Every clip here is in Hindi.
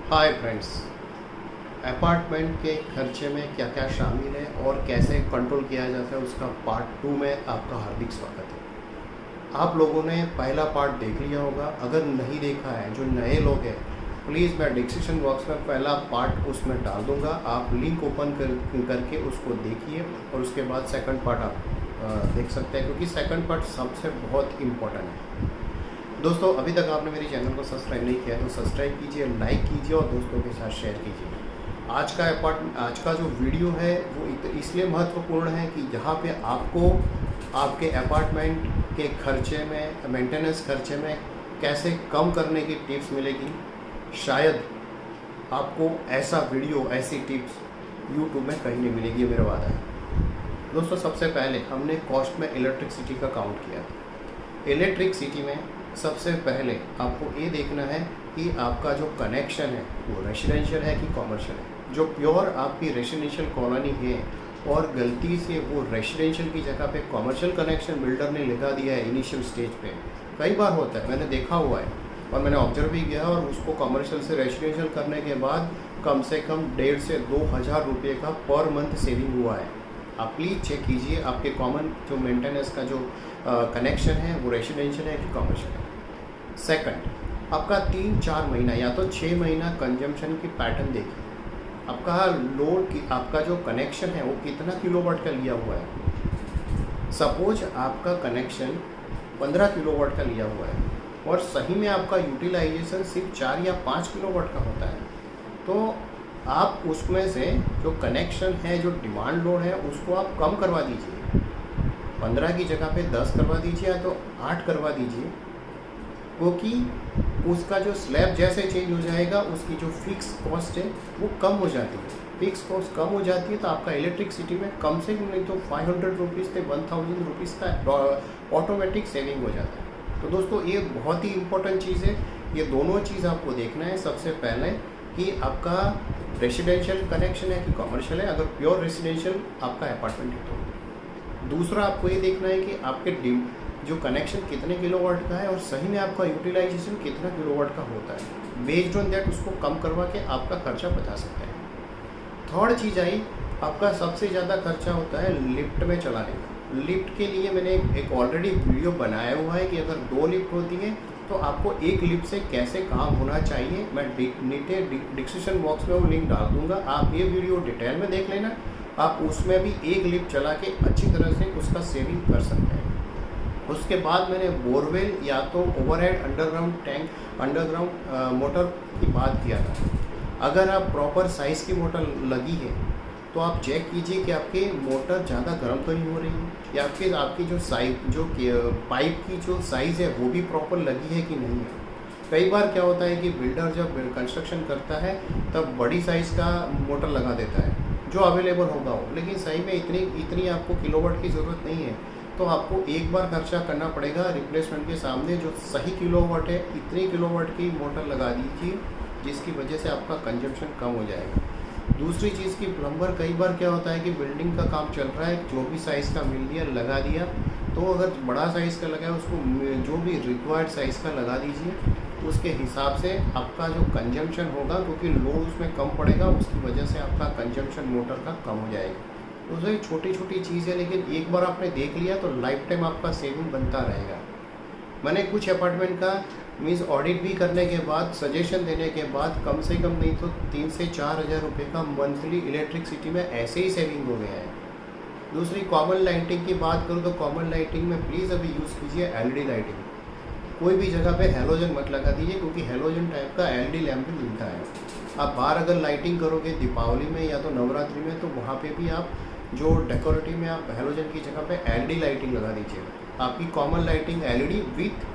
हाय फ्रेंड्स, अपार्टमेंट के खर्चे में क्या क्या शामिल है और कैसे कंट्रोल किया जाता है उसका पार्ट 2 में आपका हार्दिक स्वागत है। आप लोगों ने पहला पार्ट देख लिया होगा। अगर नहीं देखा है, जो नए लोग हैं, प्लीज़ मैं डिस्क्रिप्शन बॉक्स में पहला पार्ट उसमें डाल दूंगा। आप लिंक ओपन करके उसको देखिए और उसके बाद सेकंड पार्ट आप देख सकते हैं, क्योंकि सेकंड पार्ट सबसे बहुत इम्पोर्टेंट है। दोस्तों, अभी तक आपने मेरे चैनल को सब्सक्राइब नहीं किया तो सब्सक्राइब कीजिए, लाइक कीजिए और दोस्तों के साथ शेयर कीजिए। आज का जो वीडियो है वो इसलिए महत्वपूर्ण है कि यहाँ पे आपको आपके अपार्टमेंट के खर्चे में, मेंटेनेंस खर्चे में कैसे कम करने की टिप्स मिलेगी। शायद आपको ऐसा वीडियो, ऐसी टिप्स यूट्यूब में कहीं नहीं मिलेगी, ये मेरा वादा है। दोस्तों, सबसे पहले हमने कॉस्ट में इलेक्ट्रिसिटी का काउंट किया। इलेक्ट्रिसिटी में सबसे पहले आपको ये देखना है कि आपका जो कनेक्शन है वो रेसिडेंशियल है कि कॉमर्शियल है। जो प्योर आपकी रेसिडेंशियल कॉलोनी है और गलती से वो रेसिडेंशियल की जगह पे कॉमर्शियल कनेक्शन बिल्डर ने लगा दिया है इनिशियल स्टेज पे, कई बार होता है, मैंने देखा हुआ है और मैंने ऑब्जर्व भी किया। और उसको कॉमर्शियल से रेसिडेंशियल करने के बाद कम से कम 1,500 से 2,000 रुपये का पर मंथ सेविंग हुआ है। आप प्लीज़ चेक कीजिए आपके कॉमन जो मेंटेनेंस का जो कनेक्शन है वो रेसिडेंशियल है कि कॉमर्शियल है। सेकंड, आपका 3-4 महीना या तो 6 महीना कंजम्पशन की पैटर्न देखिए। आपका लोड की, आपका जो कनेक्शन है वो कितना किलोवाट का लिया हुआ है। सपोज आपका कनेक्शन 15 किलोवाट का लिया हुआ है और सही में आपका यूटिलाइजेशन सिर्फ 4 या 5 किलोवाट का होता है, तो आप उसमें से जो कनेक्शन है, जो डिमांड लोड है, उसको आप कम करवा दीजिए। 15 की जगह पे 10 करवा दीजिए या तो 8 करवा दीजिए, क्योंकि उसका जो स्लैब जैसे चेंज हो जाएगा उसकी जो फिक्स कॉस्ट है वो कम हो जाती है। फिक्स कॉस्ट कम हो जाती है तो आपका इलेक्ट्रिसिटी में कम से कम नहीं तो 500 रुपीज़ से 1000 रुपीज़ का ऑटोमेटिक सेविंग हो जाता है। तो दोस्तों, ये बहुत ही इंपॉर्टेंट चीज़ है। ये दोनों चीज़ आपको देखना है। सबसे पहले कि आपका रेसिडेंशियल कनेक्शन है कि कॉमर्शियल है। अगर प्योर रेसिडेंशियल आपका अपार्टमेंट है तो दूसरा आपको ये देखना है कि आपके जो कनेक्शन कितने किलोवाट का है और सही में आपका यूटिलाइजेशन कितना किलोवाट का होता है। बेस्ड ऑन दैट उसको कम करवा के आपका खर्चा बता सकते हैं। थर्ड चीज़ आई, आपका सबसे ज़्यादा खर्चा होता है लिफ्ट में चलाने का। लिफ्ट के लिए मैंने एक ऑलरेडी वीडियो बनाया हुआ है कि अगर 2 लिफ्ट होती है तो आपको एक लिफ्ट से कैसे काम होना चाहिए। मैं नीचे डिस्क्रिप्शन बॉक्स में वो लिंक डाल दूंगा, आप ये वीडियो डिटेल में देख लेना। आप उसमें भी एक लिफ्ट चला के अच्छी तरह से उसका सेविंग कर सकते हैं। उसके बाद मैंने बोरवेल या तो overhead underground tank, underground motor की बात किया था। अगर आप प्रॉपर साइज़ की मोटर लगी है तो आप चेक कीजिए कि आपकी मोटर ज़्यादा गर्म तो नहीं हो रही है, या फिर आपकी जो पाइप की जो साइज़ है वो भी प्रॉपर लगी है कि नहीं है। कई बार क्या होता है कि बिल्डर जब कंस्ट्रक्शन करता है तब बड़ी साइज़ का मोटर लगा देता है जो अवेलेबल होगा हो, लेकिन सही में इतनी आपको किलोवाट की ज़रूरत नहीं है। तो आपको एक बार खर्चा करना पड़ेगा रिप्लेसमेंट के सामने। जो सही किलोवाट है इतनी किलोवाट की मोटर लगा दीजिए, जिसकी वजह से आपका कंजम्पशन कम हो जाएगा। दूसरी चीज़ की प्लम्बर, कई बार क्या होता है कि बिल्डिंग का काम चल रहा है, जो भी साइज़ का मिल दिया लगा दिया, तो अगर बड़ा साइज़ का लगा है उसको जो भी रिक्वायर्ड साइज़ का लगा दीजिए। उसके हिसाब से आपका जो कंजम्पशन होगा, क्योंकि लोड उसमें कम पड़ेगा, उसकी वजह से आपका कंजम्पशन मोटर का कम हो जाएगा। तो ये छोटी छोटी चीज़ है, लेकिन एक बार आपने देख लिया तो लाइफ टाइम आपका सेविंग बनता रहेगा। मैंने कुछ अपार्टमेंट का मीन्स ऑडिट भी करने के बाद, सजेशन देने के बाद कम से कम नहीं तो 3 से 4 हज़ार रुपये का मंथली इलेक्ट्रिसिटी में ऐसे ही सेविंग हो गया है। दूसरी, कॉमन लाइटिंग की बात करूँ तो कॉमन लाइटिंग में प्लीज़ अभी यूज़ कीजिए LED लाइटिंग। कोई भी जगह पे हेलोजन मत लगा दीजिए, क्योंकि हेलोजन टाइप का LED लैम्प भी मिलता है। आप बाहर अगर लाइटिंग करोगे दीपावली में या तो नवरात्रि में, तो वहाँ पे भी आप जो डेकोरेटिव में आप हेलोजन की जगह पे LED लाइटिंग लगा दीजिए। आपकी common lighting LED with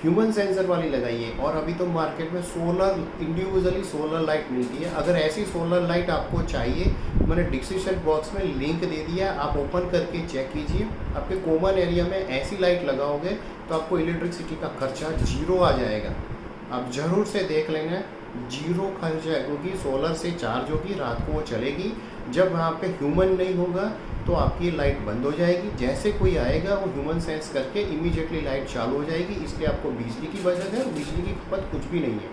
human sensor वाली लगाइए। और अभी तो मार्केट में इंडिविजुअली सोलर लाइट मिलती है। अगर ऐसी सोलर लाइट आपको चाहिए, मैंने डिस्क्रिप्शन बॉक्स में लिंक दे दिया, आप ओपन करके चेक कीजिए। आपके कॉमन एरिया में ऐसी लाइट लगाओगे तो आपको इलेक्ट्रिसिटी का खर्चा 0 आ जाएगा। आप ज़रूर से देख लेना, 0 खर्चा है, क्योंकि सोलर से चार्ज होगी, रात को वो चलेगी। जब वहाँ पे ह्यूमन नहीं होगा तो आपकी लाइट बंद हो जाएगी। जैसे कोई आएगा वो ह्यूमन सेंस करके इमीडिएटली लाइट चालू हो जाएगी। इसलिए आपको बिजली की बचत है, बिजली की खपत कुछ भी नहीं है।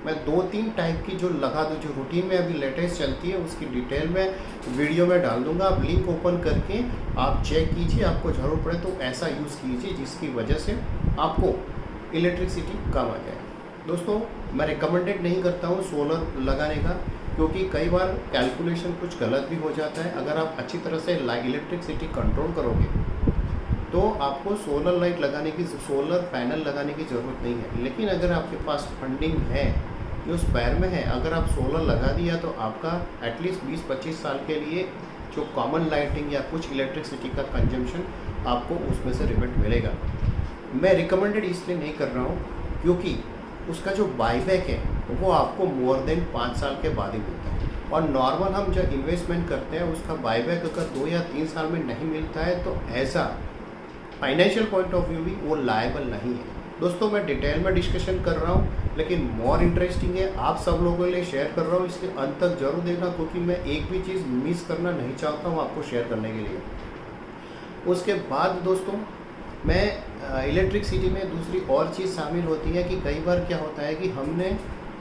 मैं 2-3 टाइप की जो लगा दूँ, जो रूटीन में अभी लेटेस्ट चलती है उसकी डिटेल में वीडियो में डाल दूँगा। आप लिंक ओपन करके आप चेक कीजिए, आपको ज़रूरत पड़े तो ऐसा यूज़ कीजिए जिसकी वजह से आपको इलेक्ट्रिसिटी कम आ जाए। दोस्तों, मैं रिकमेंडेड नहीं करता हूँ सोलर लगाने का, क्योंकि कई बार कैलकुलेशन कुछ गलत भी हो जाता है। अगर आप अच्छी तरह से इलेक्ट्रिसिटी कंट्रोल करोगे तो आपको सोलर लाइट लगाने की, सोलर पैनल लगाने की ज़रूरत नहीं है। लेकिन अगर आपके पास फंडिंग है, जो स्पेयर में है, अगर आप सोलर लगा दिया तो आपका एटलीस्ट 20-25 साल के लिए जो कॉमन लाइटिंग या कुछ इलेक्ट्रिसिटी का कंजम्पशन आपको उसमें से रिबेट मिलेगा। मैं रिकमेंडेड इसलिए नहीं कर रहा हूँ क्योंकि उसका जो बाईबैक है वो आपको मोर देन 5 साल के बाद ही मिलता है, और नॉर्मल हम जब इन्वेस्टमेंट करते हैं उसका बाईबैक अगर 2 या 3 साल में नहीं मिलता है तो ऐसा फाइनेंशियल पॉइंट ऑफ व्यू भी वो लायबल नहीं है। दोस्तों, मैं डिटेल में डिस्कशन कर रहा हूँ, लेकिन मोर इंटरेस्टिंग है, आप सब लोगों के लिए शेयर कर रहा हूँ, इसलिए अंत तक जरूर देखना, क्योंकि मैं एक भी चीज़ मिस करना नहीं चाहता हूँ आपको शेयर करने के लिए। उसके बाद दोस्तों, मैं इलेक्ट्रिसिटी में दूसरी और चीज़ शामिल होती है कि कई बार क्या होता है कि हमने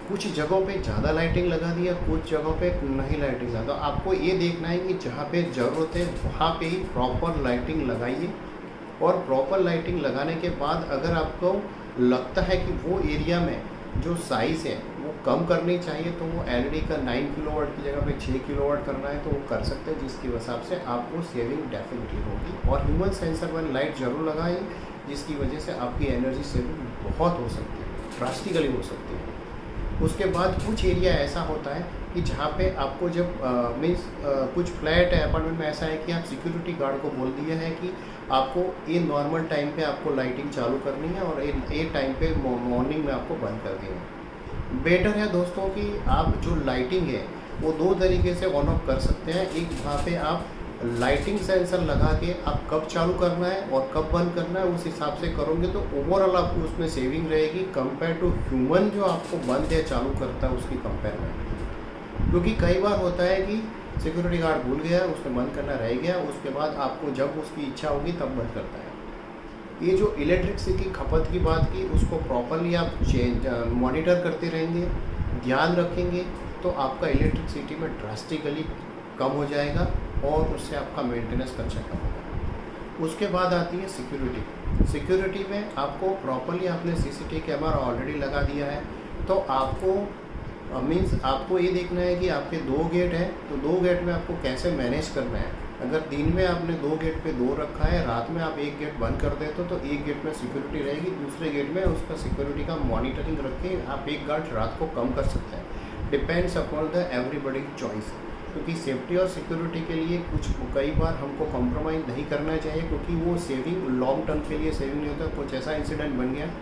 कुछ जगहों पे ज़्यादा लाइटिंग लगा दिया, कुछ जगहों पे नहीं लाइटिंग लगा। तो आपको ये देखना है कि जहाँ पे ज़रूरत है वहाँ पे ही प्रॉपर लाइटिंग लगाइए, और प्रॉपर लाइटिंग लगाने के बाद अगर आपको लगता है कि वो एरिया में जो साइज़ है वो कम करनी चाहिए तो वो एलईडी का 9 किलोवाट की जगह पे 6 किलोवाट करना है तो वो कर सकते हैं, जिसकी हिसाब से आपको सेविंग डेफिनेटली होगी। और ह्यूमन सेंसर वाली लाइट ज़रूर लगाएं, जिसकी वजह से आपकी एनर्जी सेविंग बहुत हो सकती है, ड्रास्टिकली हो सकती है। उसके बाद कुछ एरिया ऐसा होता है कि जहाँ पे आपको जब कुछ फ्लैट है, अपार्टमेंट में ऐसा है कि आप सिक्योरिटी गार्ड को बोल दिया है कि आपको ये नॉर्मल टाइम पे आपको लाइटिंग चालू करनी है और ये टाइम पे मॉर्निंग में आपको बंद कर देना है। बेटर है दोस्तों कि आप जो लाइटिंग है वो 2 तरीके से ऑन ऑफ कर सकते हैं। एक, वहाँ पे आप लाइटिंग सेंसर लगा के आप कब चालू करना है और कब बंद करना है उस हिसाब से करोगे तो ओवरऑल आपको उसमें सेविंग रहेगी कंपेयर टू ह्यूमन जो आपको बंद या चालू करता है उसकी कंपेयर में। क्योंकि कई बार होता है कि सिक्योरिटी गार्ड भूल गया, उसने बंद करना रह गया, उसके बाद आपको जब उसकी इच्छा होगी तब बंद करता है। ये जो इलेक्ट्रिसिटी खपत की बात की, उसको प्रॉपरली आप मॉनिटर करते रहेंगे, ध्यान रखेंगे तो आपका इलेक्ट्रिसिटी में ड्रास्टिकली कम हो जाएगा और उससे आपका मेंटेनेंस खर्चा कम होगा। उसके बाद आती है सिक्योरिटी। सिक्योरिटी में आपको प्रॉपरली आपने सीसीटीवी कैमरा ऑलरेडी लगा दिया है तो आपको आपको ये देखना है कि आपके 2 गेट हैं तो 2 गेट में आपको कैसे मैनेज करना है। अगर दिन में आपने 2 गेट पे 2 रखा है, रात में आप 1 गेट बंद कर देते हो तो 1 गेट में सिक्योरिटी रहेगी, दूसरे गेट में उसका सिक्योरिटी का मॉनिटरिंग रख के आप 1 गार्ड रात को कम कर सकते हैं। Depends upon the everybody choice, क्योंकि सेफ्टी और सिक्योरिटी के लिए कई बार हमको कॉम्प्रोमाइज़ नहीं करना चाहिए, क्योंकि वो सेविंग लॉन्ग टर्म के लिए सेविंग नहीं होता। कुछ ऐसा इंसिडेंट बन गया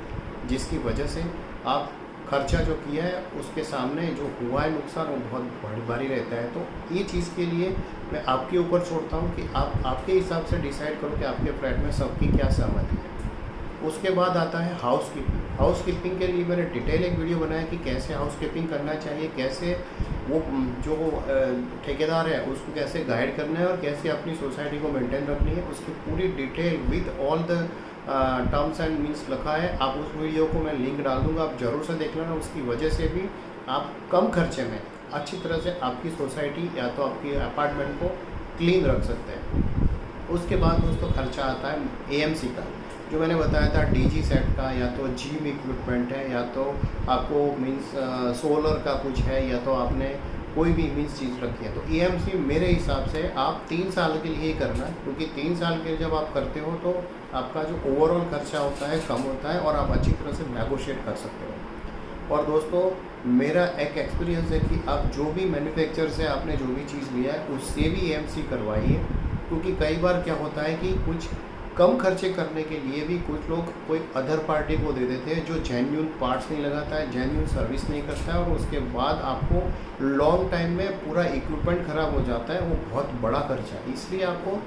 जिसकी वजह से आप खर्चा जो किया है उसके सामने जो हुआ है नुकसान वो बहुत भारी रहता है। तो ये चीज़ के लिए मैं आपके ऊपर छोड़ता हूँ कि आप आपके हिसाब से डिसाइड करो कि आपके फ्लैट में सबकी क्या सहमति है। उसके बाद आता है हाउस कीपिंग। हाउस कीपिंग के लिए मैंने डिटेल एक वीडियो बनाया कि कैसे हाउस कीपिंग करना चाहिए, कैसे वो जो ठेकेदार है उसको कैसे गाइड करना है और कैसे अपनी सोसाइटी को मेंटेन रखनी है, उसकी पूरी detail with all the terms and means लिखा है। आप उस वीडियो को मैं लिंक डाल दूँगा, आप ज़रूर से देख लेना। उसकी वजह से भी आप कम खर्चे में अच्छी तरह से आपकी सोसाइटी या तो आपकी अपार्टमेंट को क्लीन रख सकते हैं। उसके बाद दोस्तों खर्चा आता है एएमसी का, जो मैंने बताया था डीजी सेट का, या तो जिम इक्विपमेंट है, या तो आपको मीन्स सोलर का कुछ है, या तो आपने कोई भी मीन्स चीज़ रखी है। तो एएमसी मेरे हिसाब से आप 3 साल के लिए ही करना है, क्योंकि 3 साल के लिए जब आप करते हो तो आपका जो ओवरऑल खर्चा होता है कम होता है और आप अच्छी तरह से नेगोशिएट कर सकते हो। और दोस्तों मेरा एक एक्सपीरियंस है कि आप जो भी मैन्युफैक्चर से आपने जो भी चीज़ लिया है उससे भी एएमसी करवाइए, क्योंकि कई बार क्या होता है कि कुछ कम खर्चे करने के लिए भी कुछ लोग कोई अदर पार्टी को दे देते हैं जो जेन्युइन पार्ट्स नहीं लगाता है, जेन्युइन सर्विस नहीं करता है, और उसके बाद आपको लॉन्ग टाइम में पूरा इक्विपमेंट ख़राब हो जाता है। वो बहुत बड़ा खर्चा है, इसलिए आपको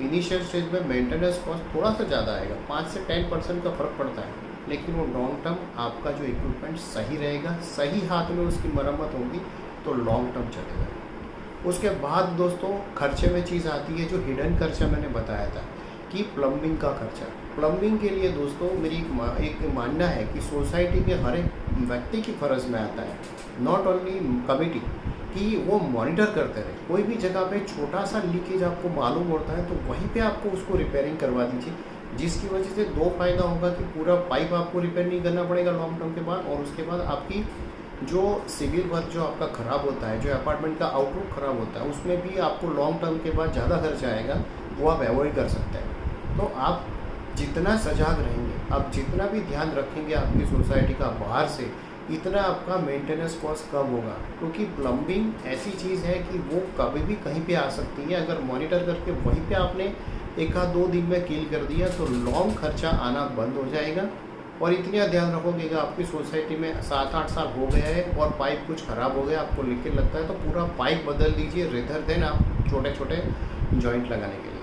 इनिशियल स्टेज में मेंटेनेंस कॉस्ट थोड़ा सा ज़्यादा आएगा, 5 से 10% का फ़र्क पड़ता है, लेकिन वो लॉन्ग टर्म आपका जो इक्विपमेंट सही रहेगा, सही हाथ में उसकी मरम्मत होगी तो लॉन्ग टर्म चलेगा। उसके बाद दोस्तों खर्चे में चीज़ आती है जो हिडन खर्चा मैंने बताया था कि प्लम्बिंग का खर्चा। प्लम्बिंग के लिए दोस्तों मेरी एक मानना है कि सोसाइटी के हर एक व्यक्ति की फ़र्ज़ में आता है, नॉट ओनली कमिटी, कि वो मॉनिटर करते रहे। कोई भी जगह पे छोटा सा लीकेज आपको मालूम होता है तो वहीं पे आपको उसको रिपेयरिंग करवा दीजिए, जिसकी वजह से दो फ़ायदा होगा कि पूरा पाइप आपको रिपेयर नहीं करना पड़ेगा लॉन्ग टर्म के बाद, और उसके बाद आपकी जो सिविल वर्क जो आपका ख़राब होता है, जो अपार्टमेंट का आउटलुक ख़राब होता है, उसमें भी आपको लॉन्ग टर्म के बाद ज़्यादा खर्चा आएगा, वो आप अवॉइड कर सकते हैं। तो आप जितना सजाग रहेंगे, आप जितना भी ध्यान रखेंगे आपकी सोसाइटी का बाहर से, इतना आपका मेंटेनेंस कॉस्ट कम होगा, क्योंकि प्लम्बिंग ऐसी चीज़ है कि वो कभी भी कहीं पे आ सकती है। अगर मॉनिटर करके वहीं पे आपने एक आध 2 दिन में किल कर दिया तो लॉन्ग खर्चा आना बंद हो जाएगा। और इतना ध्यान रखोगे कि आपकी सोसाइटी में 7-8 साल हो गया है और पाइप कुछ ख़राब हो गया, आपको लीकेज लगता है, तो पूरा पाइप बदल दीजिए रेदर देन आप छोटे छोटे जॉइंट लगाने के लिए।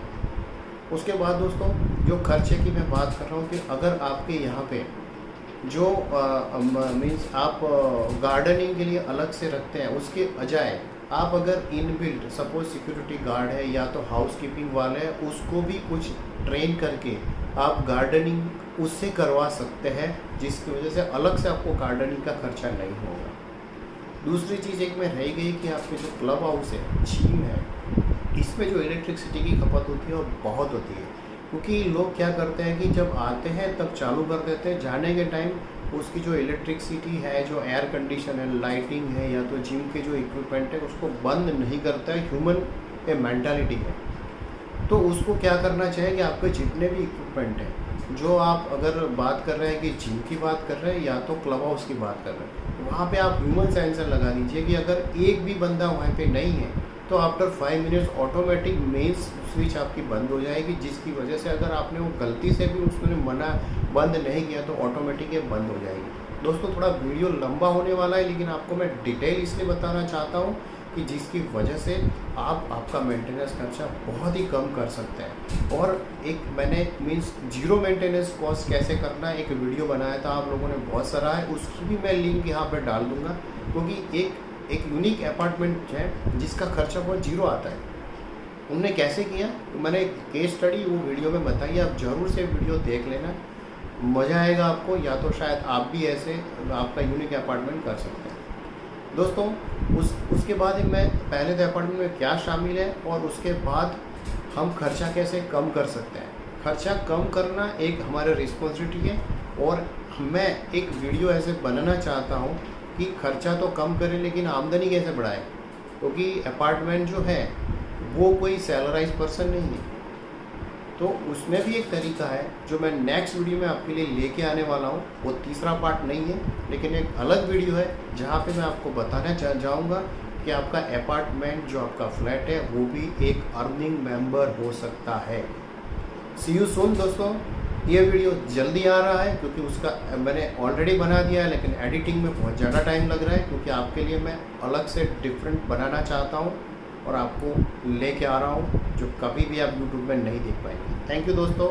उसके बाद दोस्तों, जो खर्चे की मैं बात कर रहा हूँ, कि अगर आपके यहाँ पे जो मीन्स आप गार्डनिंग के लिए अलग से रखते हैं, उसके बजाय आप अगर इनबिल्ट सपोज सिक्योरिटी गार्ड है या तो हाउस कीपिंग वाले हैं, उसको भी कुछ ट्रेन करके आप गार्डनिंग उससे करवा सकते हैं, जिसकी वजह से अलग से आपको गार्डनिंग का खर्चा नहीं होगा। दूसरी चीज़ एक में रह गई कि आपके जो क्लब हाउस है, जिम है, इसमें जो इलेक्ट्रिसिटी की खपत होती है वो बहुत होती है, क्योंकि लोग क्या करते हैं कि जब आते हैं तब चालू कर देते हैं, जाने के टाइम उसकी जो इलेक्ट्रिसिटी है, जो एयर कंडीशन है, लाइटिंग है, या तो जिम के जो इक्विपमेंट है, उसको बंद नहीं करता है। ह्यूमन ए मेंटालिटी है। तो उसको क्या करना चाहिए कि आपके जितने भी इक्विपमेंट हैं, जो आप अगर बात कर रहे हैं कि जिम की बात कर रहे हैं या तो क्लब हाउस की बात कर रहे हैं, वहाँ पे आप ह्यूमन सेंसर लगा दीजिए कि अगर एक भी बंदा वहाँ पे नहीं है तो after 5 minutes automatic main switch आपकी बंद हो जाएगी, जिसकी वजह से अगर आपने वो गलती से भी उसने बंद नहीं किया तो ऑटोमेटिक ये बंद हो जाएगी। दोस्तों, थोड़ा वीडियो लंबा होने वाला है, लेकिन आपको मैं डिटेल इसलिए बताना चाहता हूँ कि जिसकी वजह से आप आपका मेंटेनेंस खर्चा बहुत ही कम कर सकते हैं। और एक मैंने मीन्स जीरो मेंटेनेंस कॉस्ट कैसे करना है एक वीडियो बनाया था, आप लोगों ने बहुत सराहा है, उसकी भी मैं लिंक यहाँ पर डाल दूँगा, क्योंकि एक यूनिक अपार्टमेंट है जिसका खर्चा बहुत जीरो आता है। उनने कैसे किया, मैंने एक केस स्टडी वो वीडियो में बताई, आप ज़रूर से वीडियो देख लेना, मज़ा आएगा आपको, या तो शायद आप भी ऐसे आपका यूनिक अपार्टमेंट कर सकते हैं। दोस्तों, उसके बाद मैं पहले तो अपार्टमेंट में क्या शामिल है और उसके बाद हम खर्चा कैसे कम कर सकते हैं। खर्चा कम करना एक हमारी रिस्पॉन्सिबिलिटी है, और मैं एक वीडियो ऐसे बनाना चाहता हूँ कि खर्चा तो कम करें लेकिन आमदनी कैसे बढ़ाएं, क्योंकि अपार्टमेंट जो है वो कोई सैलराइज पर्सन नहीं है। तो उसमें भी एक तरीका है जो मैं नेक्स्ट वीडियो में आपके लिए लेके आने वाला हूँ। वो तीसरा पार्ट नहीं है, लेकिन एक अलग वीडियो है जहाँ पे मैं आपको बताना चाहूँगा कि आपका अपार्टमेंट जो आपका फ्लैट है वो भी एक अर्निंग मेंबर हो सकता है। सी यू सून दोस्तों। ये वीडियो जल्दी आ रहा है क्योंकि उसका मैंने ऑलरेडी बना दिया है, लेकिन एडिटिंग में बहुत ज़्यादा टाइम लग रहा है, क्योंकि आपके लिए मैं अलग से डिफरेंट बनाना चाहता हूँ और आपको लेके आ रहा हूँ जो कभी भी आप यूट्यूब में नहीं देख पाएंगे। थैंक यू दोस्तों।